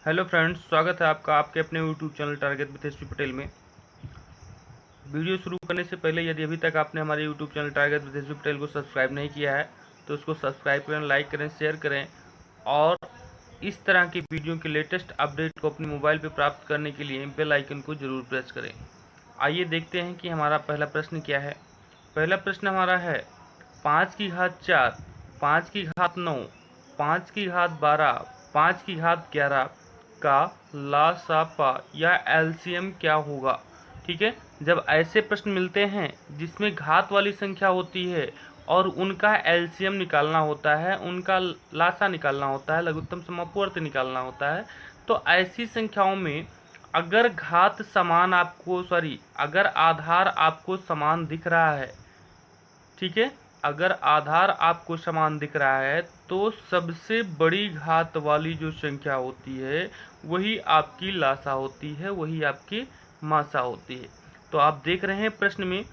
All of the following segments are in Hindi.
हेलो फ्रेंड्स, स्वागत है आपका आपके अपने YouTube channel target with SP Patel में। वीडियो शुरू करने से पहले यदि अभी तक आपने हमारे YouTube channel target with SP Patel को सब्सक्राइब नहीं किया है तो उसको सब्सक्राइब करें, लाइक करें, शेयर करें और इस तरह की वीडियो के लेटेस्ट अपडेट को अपने मोबाइल पर प्राप्त करने के लिए बेल आइकन को जरूर प्रेस करें। आइए देखते हैं कि हमारा पहला प्रश्न क्या है। पहला प्रश्न हमारा है 5 की घात 4, 5 की घात 9, 5 की घात 12, 5 की घात 11 का लासापा या एलसीएम क्या होगा। ठीक है, जब ऐसे प्रश्न मिलते हैं जिसमें घात वाली संख्या होती है और उनका एलसीएम निकालना होता है, उनका लासा निकालना होता है, लघुत्तम समापवर्त निकालना होता है, तो ऐसी संख्याओं में अगर घात समान आपको अगर आधार आपको समान दिख रहा है, ठीक है, अगर आधार आपको समान दिख रहा है तो सबसे बड़ी घात वाली जो संख्या होती है वही आपकी लासा होती है, वही आपकी मासा होती है। तो आप देख रहे हैं प्रश्न में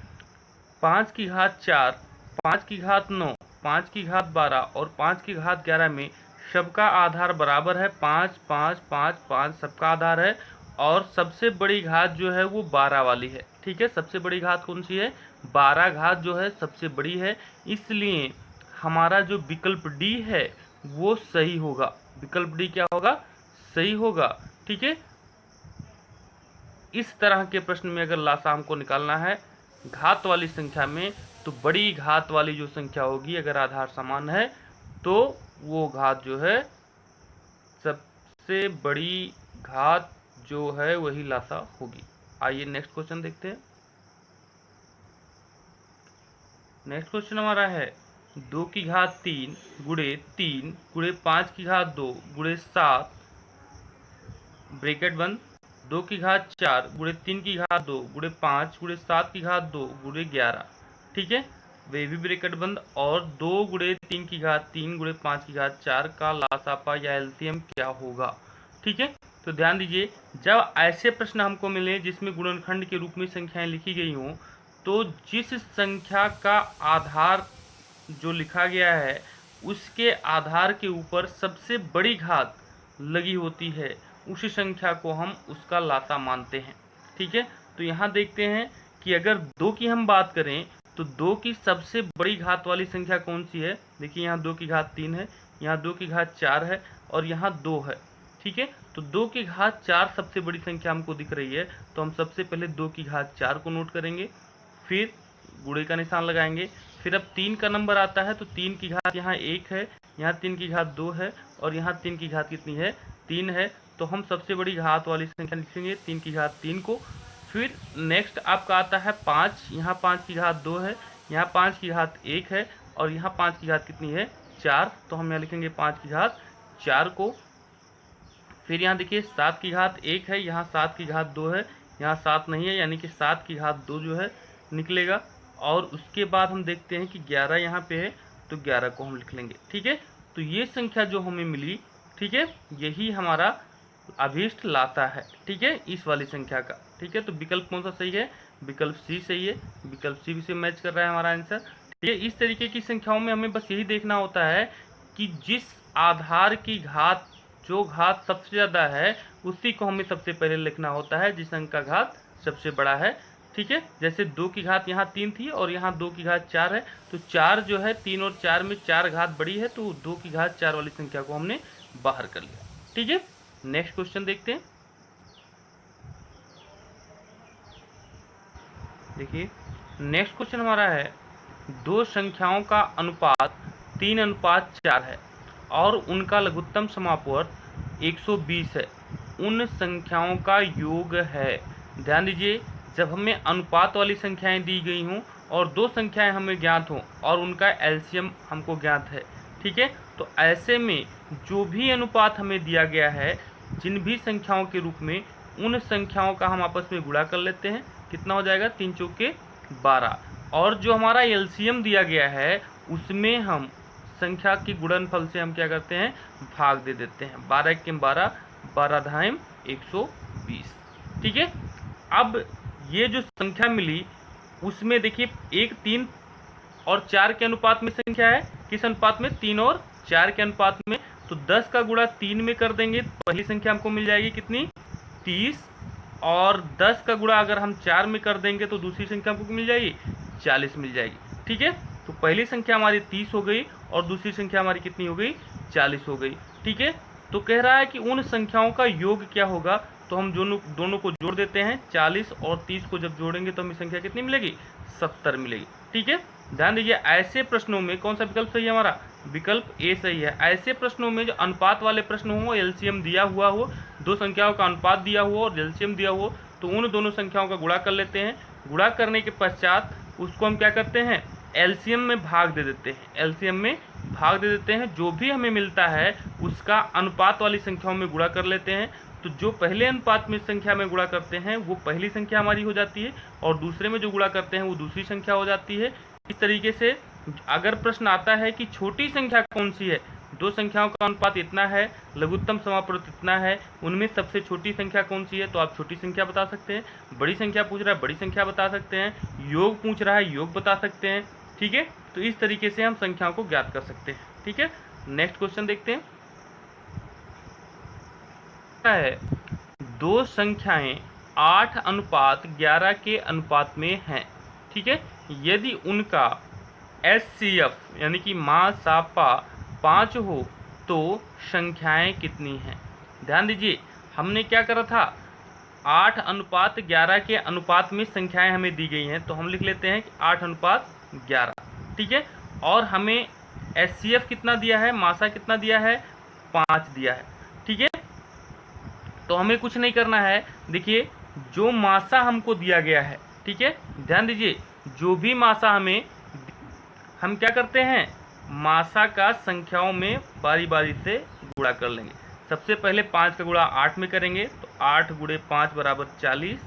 5 की घात 4, 5 की घात 9, 5 की घात 12 और 5 की घात 11 में सबका आधार बराबर है, 5 5 5 5 सबका आधार है और सबसे बड़ी घात जो है वो 12 वाली है। ठीक है, सबसे बड़ी घात कौन सी है? 12 घात जो है सबसे बड़ी है, इसलिए हमारा जो विकल्प डी है वो सही होगा। विकल्प डी क्या होगा? सही होगा। ठीक है, इस तरह के प्रश्न में अगर लासा हमको निकालना है घात वाली संख्या में, तो बड़ी घात वाली जो संख्या होगी अगर आधार समान है तो वो घात जो है, सबसे बड़ी घात जो है वही लासा होगी। आइए नेक्स्ट क्वेश्चन देखते हैं। नेक्स्ट क्वेश्चन हमारा है 2 की घात 3 गुणे 3 गुणे 5 की घात 2 गुणे 7 ब्रैकेट बंद, 2 की घात 4 गुणे 3 की घात 2 गुणे 5 गुणे 7 की घात 2 गुणे 11। ठीक है, वे भी ब्रैकेट बंद और 2 गुणे 3 की घात 3 गुणे 5 की घात 4 का लासापा या एलसीएम क्या होगा। ठीक है, तो ध्यान दीजिए, जब ऐसे प्रश्न हमको मिले जिसमें गुणनखंड के रूप में संख्याएं लिखी गई हों, तो जिस संख्या का आधार जो लिखा गया है उसके आधार के ऊपर सबसे बड़ी घात लगी होती है, उसी संख्या को हम उसका लासा मानते हैं। ठीक है, तो यहाँ देखते हैं कि अगर 2 की हम बात करें तो 2 की सबसे बड़ी घात वाली संख्या कौन सी है? देखिए, यहाँ 2 की घात 3 है, यहाँ 2 की घात 4 है और यहाँ 2 है। ठीक है, तो 2 की घात 4 सबसे बड़ी संख्या हमको दिख रही है, तो हम सबसे पहले 2 की घात 4 को नोट करेंगे, फिर गुणे का निशान लगाएंगे। फिर अब 3 का नंबर आता है तो 3 की घात यहाँ 1 है, यहाँ 3 की घात 2 है और यहाँ 3 की घात कितनी है? 3 है। तो हम सबसे बड़ी घात वाली संख्या लिखेंगे 3 की घात 3 को। फिर नेक्स्ट आपका आता है 5, यहाँ 5 की घात 2 है, यहाँ 5 की घात 1 है और यहाँ 5 की घात कितनी है? 4। तो हम यहाँ लिखेंगे 5 की घात 4 को। फिर यहाँ देखिए 7 की घात 1 है, यहाँ 7 की घात 2 है, यहाँ 7 नहीं है, यानी कि 7 की घात 2 जो है निकलेगा। और उसके बाद हम देखते हैं कि 11 यहाँ पे है तो 11 को हम लिख लेंगे। ठीक है, तो ये संख्या जो हमें मिली, ठीक है, यही हमारा अभीष्ट लाता है। ठीक है, इस वाली संख्या का। ठीक है, तो विकल्प कौन सा सही है? विकल्प सी सही है, विकल्प सी भी से मैच कर रहा है हमारा आंसर। ठीक है, इस तरीके की संख्याओं में हमें बस यही देखना होता है कि जिस आधार की घात, जो घात सबसे ज़्यादा है उसी को हमें सबसे पहले लिखना होता है जिस अंक का घात सबसे बड़ा है। ठीक है, जैसे 2 की घात यहाँ 3 थी और यहाँ 2 की घात 4 है, तो 4 जो है 3 और 4 में 4 घात बड़ी है, तो 2 की घात 4 वाली संख्या को हमने बाहर कर लिया। ठीक है, नेक्स्ट क्वेश्चन देखते हैं। देखिए, नेक्स्ट क्वेश्चन हमारा है दो संख्याओं का अनुपात 3:4 है और उनका लघुत्तम समापवर्त 120 है, उन संख्याओं का योग है। ध्यान दीजिए, जब हमें अनुपात वाली संख्याएं दी गई हों और दो संख्याएं हमें ज्ञात हों और उनका एलसीएम हमको ज्ञात है, ठीक है, तो ऐसे में जो भी अनुपात हमें दिया गया है, जिन भी संख्याओं के रूप में, उन संख्याओं का हम आपस में गुणा कर लेते हैं। कितना हो जाएगा? 3 चौके 12। और जो हमारा एलसीएम दिया गया है उसमें हम संख्या की गुणनफल से हम क्या करते हैं? भाग दे देते हैं। 12 के 12, 12 धाम 120। ठीक है, अब ये जो संख्या मिली उसमें देखिए 1 3 और 4 के अनुपात में संख्या है। किस अनुपात में? 3 और 4 के अनुपात में। तो 10 का गुणा 3 में कर देंगे तो पहली संख्या हमको मिल जाएगी कितनी, 30। और 10 का गुणा अगर हम 4 में कर देंगे तो दूसरी संख्या हमको मिल जाएगी 40 मिल जाएगी। ठीक है, तो पहली संख्या हमारी 30 हो गई और दूसरी संख्या हमारी कितनी हो गई, 40 हो गई। ठीक है, तो कह रहा है कि उन संख्याओं का योग क्या होगा, तो हम दोनों को जोड़ देते हैं। 40 और 30 को जब जोड़ेंगे तो हमें संख्या कितनी मिलेगी, 70 मिलेगी। ठीक है, ध्यान दीजिए ऐसे प्रश्नों में कौन सा विकल्प सही है हमारा, विकल्प ए सही है। ऐसे प्रश्नों में जो अनुपात वाले प्रश्न हो, एलसीएम दिया हुआ हो, दो संख्याओं का अनुपात दिया हुआ और एलसीएम दिया हो, तो उन दोनों संख्याओं का गुणा कर लेते हैं। गुणा करने के पश्चात उसको हम क्या करते हैं, एलसीएम में भाग दे देते हैं। एलसीएम में भाग दे देते हैं, जो भी हमें मिलता है उसका अनुपात वाली संख्याओं में गुणा कर लेते हैं। तो जो पहले अनुपात में संख्या में गुणा करते हैं वो पहली संख्या हमारी हो जाती है और दूसरे में जो गुणा करते हैं वो दूसरी संख्या हो जाती है। इस तरीके से अगर प्रश्न आता है कि छोटी संख्या कौन सी है, दो संख्याओं का अनुपात इतना है, लघुत्तम समापवर्त इतना है, उनमें सबसे छोटी संख्या कौन सी है, तो आप छोटी संख्या बता सकते हैं। बड़ी संख्या पूछ रहा है, बड़ी संख्या बता सकते हैं। योग पूछ रहा है, योग बता सकते हैं। ठीक है, तो इस तरीके से हम संख्याओं को ज्ञात कर सकते हैं। ठीक है, नेक्स्ट क्वेश्चन देखते हैं। है दो संख्याएं 8:11 के अनुपात में हैं। ठीक है, यदि उनका एचसीएफ यानी कि माँ सापा 5 हो तो संख्याएं कितनी हैं। ध्यान दीजिए हमने क्या करा था, 8:11 के अनुपात में संख्याएं हमें दी गई हैं, तो हम लिख लेते हैं कि 8:11। ठीक है, और हमें एचसीएफ कितना दिया है, मासा कितना दिया है, 5 दिया है। ठीक है, तो हमें कुछ नहीं करना है। देखिए जो मासा हमको दिया गया है, ठीक है, ध्यान दीजिए जो भी मासा हमें, हम क्या करते हैं, मासा का संख्याओं में बारी बारी से गुणा कर लेंगे। सबसे पहले 5 का गुणा 8 में करेंगे तो 8 गुणे 5 बराबर 40,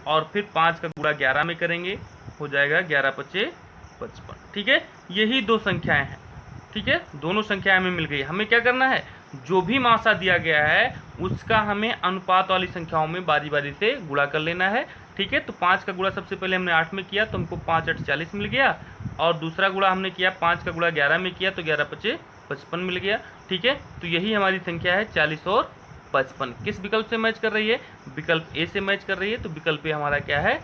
और फिर 5 का गुणा 11 में करेंगे, हो जाएगा 11 पचे 55। ठीक है, यही दो संख्याएं हैं। ठीक है, दोनों संख्याएं हमें मिल गई। हमें क्या करना है, जो भी मासा दिया गया है उसका हमें अनुपात वाली संख्याओं में बारी बारी से गुणा कर लेना है। ठीक है, तो 5 का गुणा सबसे पहले हमने 8 में किया तो हमको 5 8 40 मिल गया, और दूसरा गुणा हमने किया 5 का गुणा 11 में किया तो 11 पचे 55 मिल गया। ठीक है, तो यही हमारी संख्या है 40 और 55। किस विकल्प से मैच कर रही है, विकल्प ए से मैच कर रही है, तो विकल्प ए हमारा क्या है,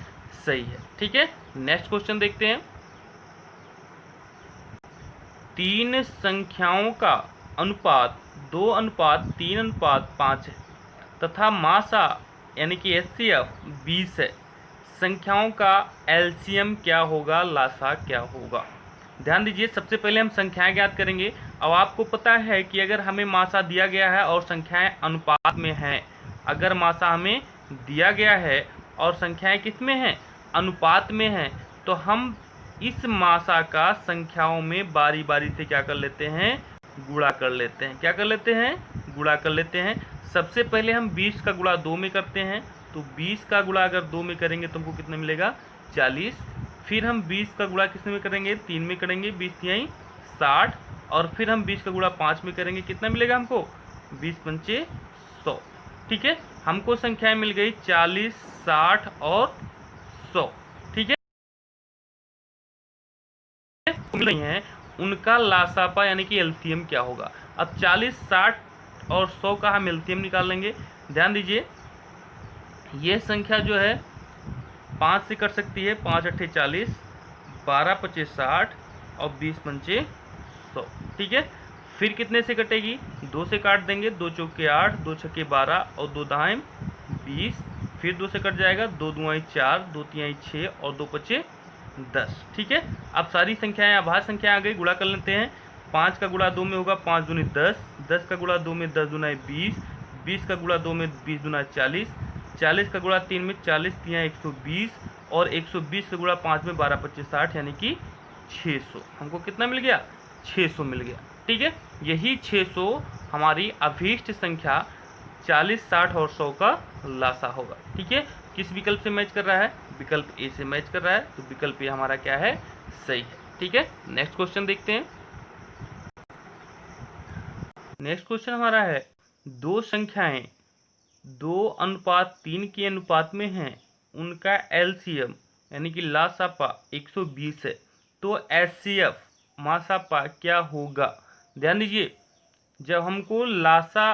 सही है। ठीक है, नेक्स्ट क्वेश्चन देखते हैं। तीन संख्याओं का अनुपात 2:3:5 है तथा मासा यानी कि एचसीएफ 20 है। संख्याओं का एलसीएम क्या होगा, लासा क्या होगा। ध्यान दीजिए सबसे पहले हम संख्याएं ज्ञात करेंगे। अब आपको पता है कि अगर हमें मासा दिया गया है और संख्याएं अनुपात में हैं, अगर मासा हमें दिया गया है और संख्याएं किस में हैं, अनुपात में हैं, तो हम इस मासा का संख्याओं में बारी बारी से क्या कर लेते हैं, गुणा कर लेते हैं। क्या कर लेते हैं, गुणा कर लेते हैं। सबसे पहले हम 20 का गुणा 2 में करते हैं, तो 20 का गुणा अगर 2 में करेंगे तो हमको कितना मिलेगा, 40। फिर हम 20 का गुणा कितने में करेंगे, 3 में करेंगे, 20 तिहाई 60, और फिर हम 20 का गुणा 5 में करेंगे, कितना मिलेगा हमको, 20 पंचे 100। ठीक है, हमको संख्याएं मिल गई 40, 60 और 100। ठीक है, मिल रही हैं, उनका लासापा यानी कि एलसीएम क्या होगा। अब 40, 60 और 100 का हम एलसीएम निकाल लेंगे। ध्यान दीजिए ये संख्या जो है 5 से कट सकती है, 5 अट्ठे 40, 12 पचे 60 और 20 पंचे 100। ठीक है, फिर कितने से कटेगी, 2 से काट देंगे, 2 चौके 8, 2 छक्के 12 और 2 दाएं 20। फिर 2 से कट जाएगा, 2 दुआई 4, 2 तिहाई 6 और 2 पचे 10। ठीक है, अब सारी संख्याएं अभाज्य संख्या आ गई, गुणा कर लेते हैं। 5 का गुणा 2 में होगा 5 दूनी 10, 10 का गुणा 2 में 10 दूना 20, 20 का गुणा 2 में 20 दूना 40, 40 का गुणा 3 में 40 तिहाई 120, और 120 का गुणा 5 में 12 पच्चीस 60 यानी कि 600। हमको कितना मिल गया, 600 मिल गया। ठीक है, यही 600 हमारी अभीष्ट संख्या 40, 60 और 100 का लासा होगा। ठीक है, किस विकल्प से मैच कर रहा है, विकल्प ए से मैच कर रहा है, तो विकल्प ए हमारा क्या है, सही है। ठीक है, नेक्स्ट क्वेश्चन देखते हैं। नेक्स्ट क्वेश्चन हमारा है, दो संख्याएं 2:3 के अनुपात में हैं, उनका एलसीएम यानी कि लासापा 120 है, तो एचसीएफ मासापा क्या होगा। ध्यान दीजिए जब हमको लासा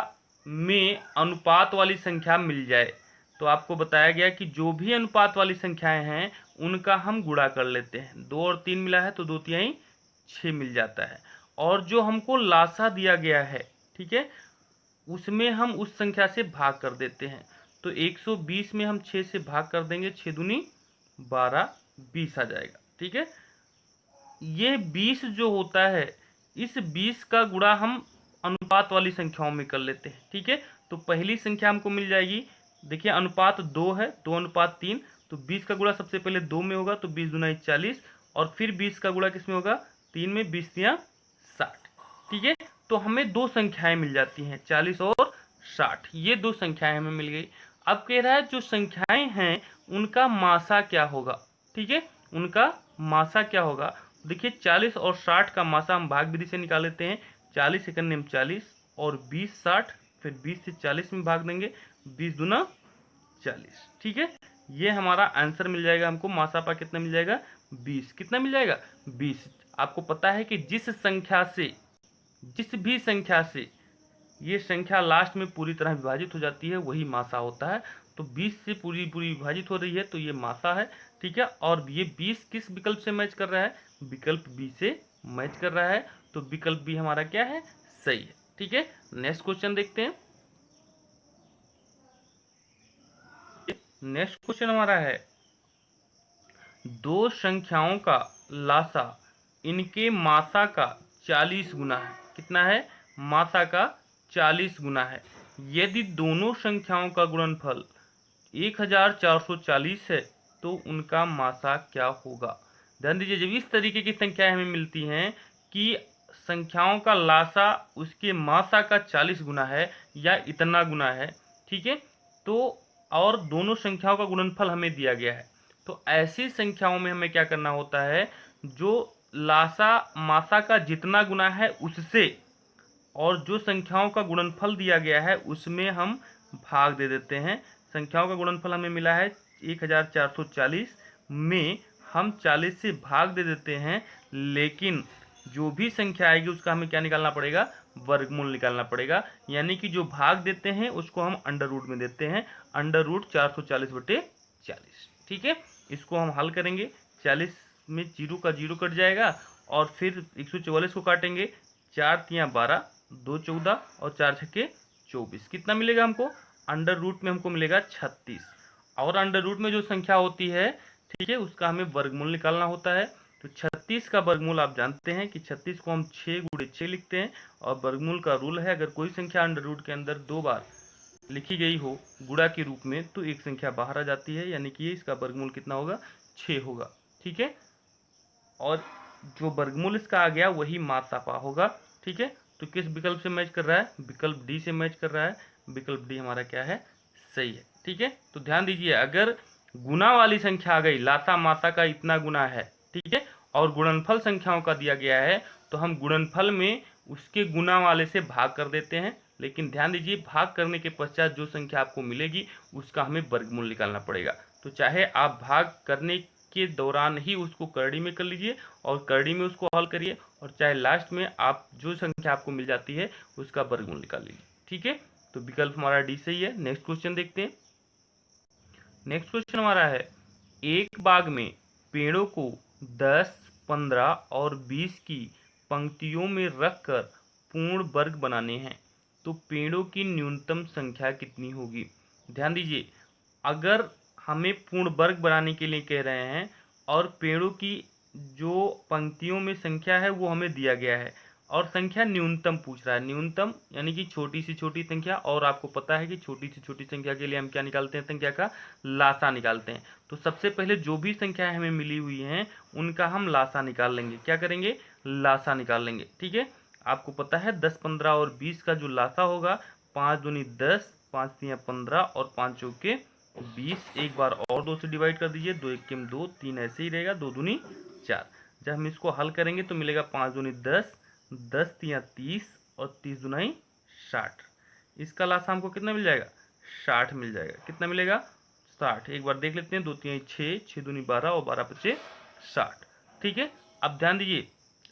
में अनुपात वाली संख्या मिल जाए। तो आपको बताया गया कि जो भी अनुपात वाली संख्याएं हैं उनका हम गुणा कर लेते हैं। 2 और 3 मिला है तो 2 तिहाई 6 मिल जाता है। और जो हमको लासा दिया गया है, ठीक है, उसमें हम उस संख्या से भाग कर देते हैं। तो 120 में हम 6 से भाग कर देंगे, 6 दूनी 12, 20 आ जाएगा। ठीक है, ये 20 जो होता है, इस 20 का गुणा हम अनुपात वाली संख्याओं में कर लेते हैं। ठीक है, तो पहली संख्या हमको मिल जाएगी, देखिए अनुपात 2 है, 2 अनुपात 3, तो 20 का गुणा सबसे पहले 2 में होगा, तो 20 दूना 40, और फिर 20 का गुणा किस में होगा, 3 में, 20 तियां 60। ठीक है, तो हमें दो संख्याएं मिल जाती हैं, 40 और 60, ये दो संख्याएं हमें मिल गई। अब कह रहा है जो संख्याएं हैं उनका मासा क्या होगा। ठीक है, उनका मासा क्या होगा, देखिए 40 और 60 का मासा हम भाग विधि से निकाल लेते हैं। 40 सेकंड में 40 और 20 60, फिर 20 से 40 में भाग देंगे, 20 दूना 40। ठीक है, ये हमारा आंसर मिल जाएगा हमको। मासापा कितना मिल जाएगा, 20। कितना मिल जाएगा, 20। आपको पता है कि जिस भी संख्या से ये संख्या लास्ट में पूरी तरह विभाजित हो जाती है वही मासा होता है। तो 20 से पूरी विभाजित हो रही है तो ये मासा है। ठीक है, और ये 20 किस विकल्प से मैच कर रहा है, विकल्प बी से मैच कर रहा है। तो विकल्प बी हमारा क्या है, सही है। ठीक है, नेक्स्ट क्वेश्चन देखते हैं। नेक्स्ट क्वेश्चन हमारा है, दो संख्याओं का लासा इनके मासा का 40 गुना है। कितना है, मासा का 40 गुना है। यदि दोनों संख्याओं का गुणनफल 1440 है तो उनका मासा क्या होगा। ध्यान दीजिए, जब इस तरीके की संख्याएं हमें मिलती हैं कि संख्याओं का लासा उसके मासा का 40 गुना है या इतना गुना है, ठीक है, तो और दोनों संख्याओं का गुणनफल हमें दिया गया है, तो ऐसी संख्याओं में हमें क्या करना होता है, जो लासा मासा का जितना गुना है उससे और जो संख्याओं का गुणनफल दिया गया है उसमें हम भाग दे देते हैं। संख्याओं का गुणनफल हमें मिला है 1440 में हम 40 से भाग दे देते हैं, लेकिन जो भी संख्या आएगी उसका हमें क्या निकालना पड़ेगा, वर्गमूल निकालना पड़ेगा। यानी कि जो भाग देते हैं उसको हम अंडर रूट में देते हैं, अंडर रूट 440/40। ठीक है, इसको हम हल करेंगे, 40 में 0 का 0 कट जाएगा और फिर 144 को काटेंगे, 4 तियां 12, 2 14 और 4 छक्के 24। कितना मिलेगा हमको, अंडर रूट में हमको मिलेगा 36। और अंडर रूट में जो संख्या होती है, ठीक है, उसका हमें वर्गमूल निकालना होता है। तो 36 का वर्गमूल आप जानते हैं कि 36 को हम 6 गुणे 6 लिखते हैं, और वर्गमूल का रूल है अगर कोई संख्या अंडर रूट के अंदर 2 बार लिखी गई हो गुणा के रूप में तो एक संख्या बाहर आ जाती है, यानी कि इसका वर्गमूल कितना होगा, 6 होगा। ठीक है, और जो वर्गमूल इसका आ गया वही मासापा होगा। ठीक है, तो किस विकल्प से मैच कर रहा है, विकल्प डी से मैच कर रहा है। विकल्प डी हमारा क्या है, सही है। ठीक है, तो ध्यान दीजिए, अगर गुना वाली संख्या आ गई, लासा मासा का इतना गुना है, ठीक है, और गुणनफल संख्याओं का दिया गया है, तो हम गुणनफल में उसके गुना वाले से भाग कर देते हैं। लेकिन ध्यान दीजिए, भाग करने के पश्चात जो संख्या आपको मिलेगी उसका हमें वर्गमूल निकालना पड़ेगा। तो चाहे आप भाग करने के दौरान ही उसको करड़ी में कर लीजिए और करड़ी में उसको हल करिए, और चाहे लास्ट में आप जो संख्या आपको मिल जाती है उसका वर्गमूल निकाल लीजिए। ठीक है, तो विकल्प हमारा डी सही है। नेक्स्ट क्वेश्चन देखते हैं। नेक्स्ट क्वेश्चन हमारा है, एक बाग में पेड़ों को 10, 15 और 20 की पंक्तियों में रखकर पूर्ण वर्ग बनाने हैं, तो पेड़ों की न्यूनतम संख्या कितनी होगी। ध्यान दीजिए, अगर हमें पूर्ण वर्ग बनाने के लिए कह रहे हैं और पेड़ों की जो पंक्तियों में संख्या है वो हमें दिया गया है, और संख्या न्यूनतम पूछ रहा है, न्यूनतम यानी कि छोटी से छोटी संख्या, और आपको पता है कि छोटी से छोटी संख्या के लिए हम क्या निकालते हैं, संख्या का लासा निकालते हैं। तो सबसे पहले जो भी संख्याएं हमें मिली हुई हैं उनका हम लासा निकाल लेंगे। क्या करेंगे, लासा निकाल लेंगे। ठीक है, आपको पता है 10, 15 और 20 का जो लासा होगा, 5 दूनी 10, 5 तियां 15 और 5 चौके 20। एक बार और 2 से डिवाइड कर दीजिए, 2 एक 2, 3 ऐसे ही रहेगा, 2 दूनी 4। जब हम इसको हल करेंगे तो मिलेगा 5 दूनी 10, 10 तियां 30 और 30 दुनाई 60। इसका लासा हमको कितना मिल जाएगा, 60 मिल जाएगा। कितना मिलेगा, 60। एक बार देख लेते हैं, 2 तिहाई 6, 6 दूनी 12 और 12 पचे 60। ठीक है, अब ध्यान दीजिए,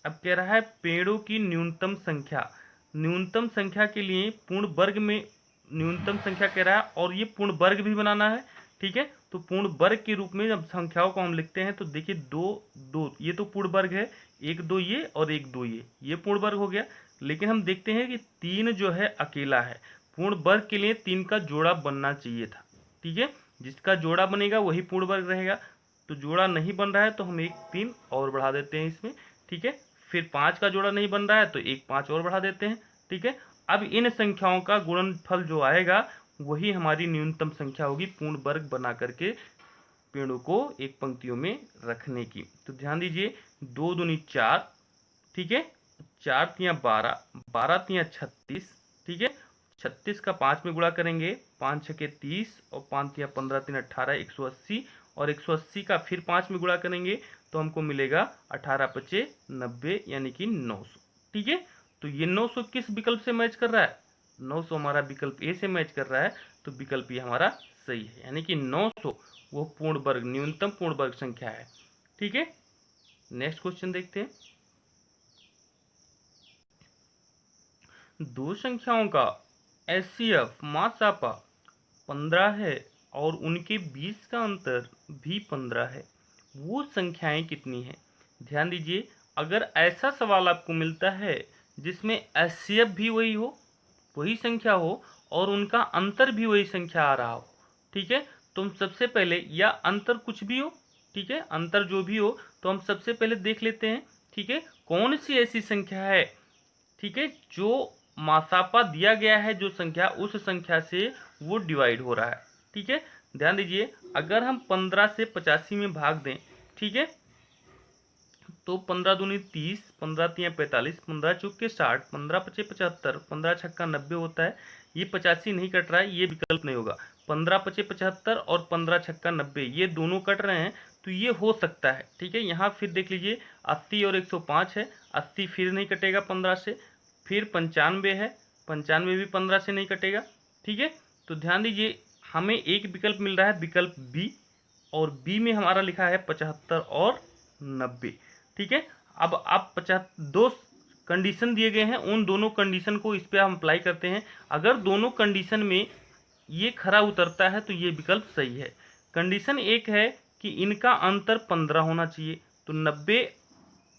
अब कह रहा है पेड़ों की न्यूनतम संख्या। न्यूनतम संख्या के लिए पूर्ण वर्ग में न्यूनतम संख्या कह रहा है और ये पूर्ण वर्ग भी बनाना है। ठीक है, तो पूर्ण वर्ग के रूप में जब संख्याओं को हम लिखते हैं तो देखिए दो दो, ये तो पूर्ण वर्ग है, एक दो ये और एक दो ये पूर्ण वर्ग हो गया। लेकिन हम देखते हैं कि तीन जो है अकेला है। पूर्ण वर्ग के लिए तीन का जोड़ा बनना चाहिए था। ठीक है, जिसका जोड़ा बनेगा वही पूर्ण वर्ग रहेगा। तो जोड़ा नहीं बन रहा है तो हम एक तीन और बढ़ा देते हैं इसमें। ठीक है, फिर पाँच का जोड़ा नहीं बन रहा है तो एक पाँच और बढ़ा देते हैं। ठीक है, अब इन संख्याओं का गुणनफल जो आएगा वही हमारी न्यूनतम संख्या होगी पूर्ण वर्ग बना करके पेड़ों को एक पंक्तियों में रखने की। तो ध्यान दीजिए, दो दूनी चार, ठीक है, चार तिया 12, 12 तिया 36, ठीक है, 36 का 5 में गुणा करेंगे, 5 छके 30 और 5 तिया 15 3 18, 180 और 180 का फिर 5 में गुणा करेंगे तो हमको मिलेगा 18 पचे 90 यानी कि 900। ठीक है, तो ये 900 किस विकल्प से मैच कर रहा है? 900 हमारा विकल्प ए से मैच कर रहा है, तो विकल्प ये हमारा सही है, यानी कि 900 वो पूर्ण वर्ग न्यूनतम पूर्ण वर्ग संख्या है। ठीक है, नेक्स्ट क्वेश्चन देखते हैं। दो संख्याओं का एचसीएफ मासापा 15 है और उनके बीच का अंतर भी 15 है, वो संख्याएं कितनी हैं? ध्यान दीजिए, अगर ऐसा सवाल आपको मिलता है जिसमें एचसीएफ भी वही हो, वही संख्या हो और उनका अंतर भी वही संख्या आ रहा हो, ठीक है, तो हम सबसे पहले, या अंतर कुछ भी हो, ठीक है, अंतर जो भी हो तो हम सबसे पहले देख लेते हैं, ठीक है, कौन सी ऐसी संख्या है, ठीक है, जो मासापा दिया गया है जो संख्या, उस संख्या से वो डिवाइड हो रहा है। ठीक है, ध्यान दीजिए, अगर हम 15 से 85 में भाग दें, ठीक है, तो 15 दूनी 30, 15 तिया 45, 15 चौके 60, 15 पचे 75, 15 छक्का 90 होता है। ये 85 नहीं कट रहा है, ये विकल्प नहीं होगा। 15 पचे 75 और 15 छक्का 90 ये दोनों कट रहे हैं, तो ये हो सकता है। ठीक है, यहाँ फिर देख लीजिए 80 और 105 है, 80 फिर नहीं कटेगा 15 से, फिर 95 है, 95 भी 15 से नहीं कटेगा। ठीक है, तो ध्यान दीजिए, हमें एक विकल्प मिल रहा है, विकल्प बी, और बी में हमारा लिखा है 75 और 90। ठीक है, अब आप 50 दो कंडीशन दिए गए हैं, उन दोनों कंडीशन को इस पे हम अप्लाई करते हैं। अगर दोनों कंडीशन में ये खरा उतरता है तो ये विकल्प सही है। कंडीशन एक है कि इनका अंतर 15 होना चाहिए, तो 90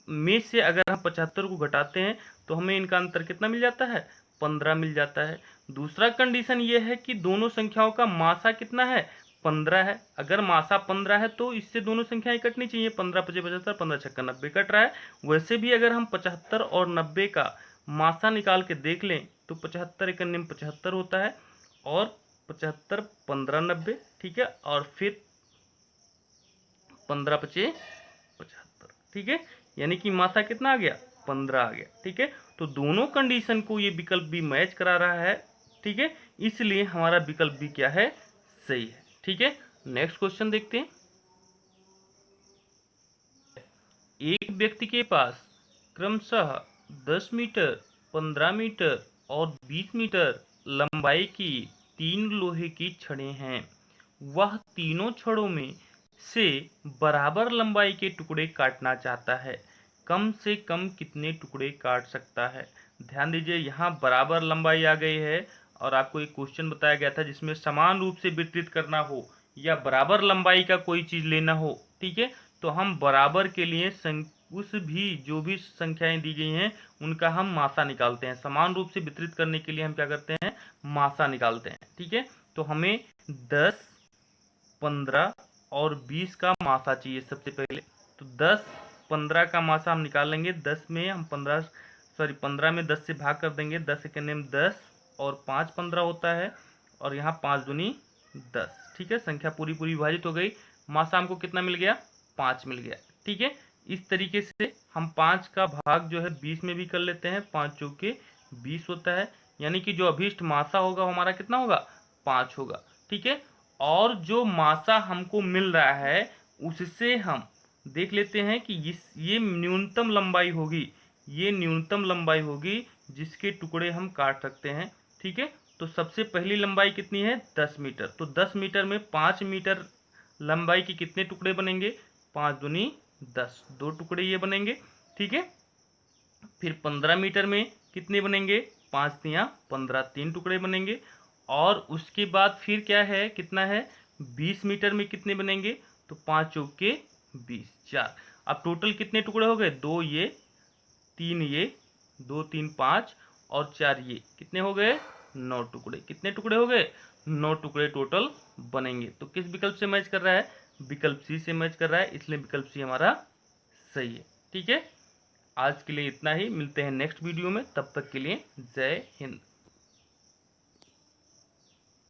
में से अगर हम 75 को घटाते हैं तो हमें इनका अंतर कितना मिल जाता है? 15 मिल जाता है। दूसरा कंडीशन ये है कि दोनों संख्याओं का मासा कितना है? 15 है। अगर मासा 15 है तो इससे दोनों संख्याएं कटनी चाहिए, 15 पचे 75, 15 छक्का 90 कट रहा है। वैसे भी अगर हम 75 और 90 का मासा निकाल के देख लें तो 75 एक 75 होता है और 75 15 90, ठीक है, और फिर 15 पचे 75, ठीक है, यानी कि मासा कितना आ गया? 15 आ गया। ठीक है, तो दोनों कंडीशन को ये विकल्प भी मैच करा रहा है। ठीक है, इसलिए हमारा विकल्प भी क्या है? सही है। ठीक है, नेक्स्ट क्वेश्चन देखते हैं। एक व्यक्ति के पास क्रमशः 10 मीटर, 15 मीटर और 20 मीटर लंबाई की 3 लोहे की छड़ें हैं। वह तीनों छड़ों में से बराबर लंबाई के टुकड़े काटना चाहता है। कम से कम कितने टुकड़े काट सकता है? ध्यान दीजिए, यहाँ बराबर लंबाई आ गई है और आपको एक क्वेश्चन बताया गया था जिसमें समान रूप से वितरित करना हो या बराबर लंबाई का कोई चीज लेना हो। ठीक है, तो हम बराबर के लिए उस भी जो भी संख्याएं दी गई हैं उनका हम मासा निकालते हैं। समान रूप से वितरित करने के लिए हम क्या करते हैं? मासा निकालते हैं। ठीक है, तो हमें 10, 15 और 20 का मासा चाहिए सबसे पहले। तो 10, 15 का मासा हम निकाल लेंगे। 10 में हम 15 में 10 से भाग कर देंगे। 10 के नेम 10 और 5 15 होता है और यहाँ 5 दूनी 10। ठीक है, संख्या पूरी पूरी विभाजित हो गई। मासा हमको कितना मिल गया? 5 मिल गया। ठीक है, इस तरीके से हम 5 का भाग जो है 20 में भी कर लेते हैं। 5 चौके 20 होता है, यानी कि जो अभीष्ट मासा होगा वो हमारा कितना होगा? 5 होगा। ठीक है, और जो मासा हमको मिल रहा है उससे हम देख लेते हैं कि ये न्यूनतम लंबाई होगी, ये न्यूनतम लंबाई होगी जिसके टुकड़े हम काट सकते हैं। ठीक है, तो सबसे पहली लंबाई कितनी है? 10 मीटर। तो 10 मीटर में 5 मीटर लंबाई के कितने टुकड़े बनेंगे? 5 दूनी 10, 2 टुकड़े ये बनेंगे। ठीक है, फिर 15 मीटर में कितने बनेंगे? 5 तियाँ 15, 3 टुकड़े बनेंगे। और उसके बाद फिर क्या है, कितना है, 20 मीटर में कितने बनेंगे, तो 5 चौके 20, 4। अब टोटल कितने टुकड़े हो गए, 2 ये, 3 ये, 2 3 5 और 4 ये, कितने हो गए, 9 टुकड़े। कितने टुकड़े हो गए, 9 टुकड़े टोटल बनेंगे। तो किस विकल्प से मैच कर रहा है, विकल्प सी से मैच कर रहा है, इसलिए विकल्प सी हमारा सही है। ठीक है, आज के लिए इतना ही, मिलते हैं नेक्स्ट वीडियो में, तब तक के लिए जय हिंद।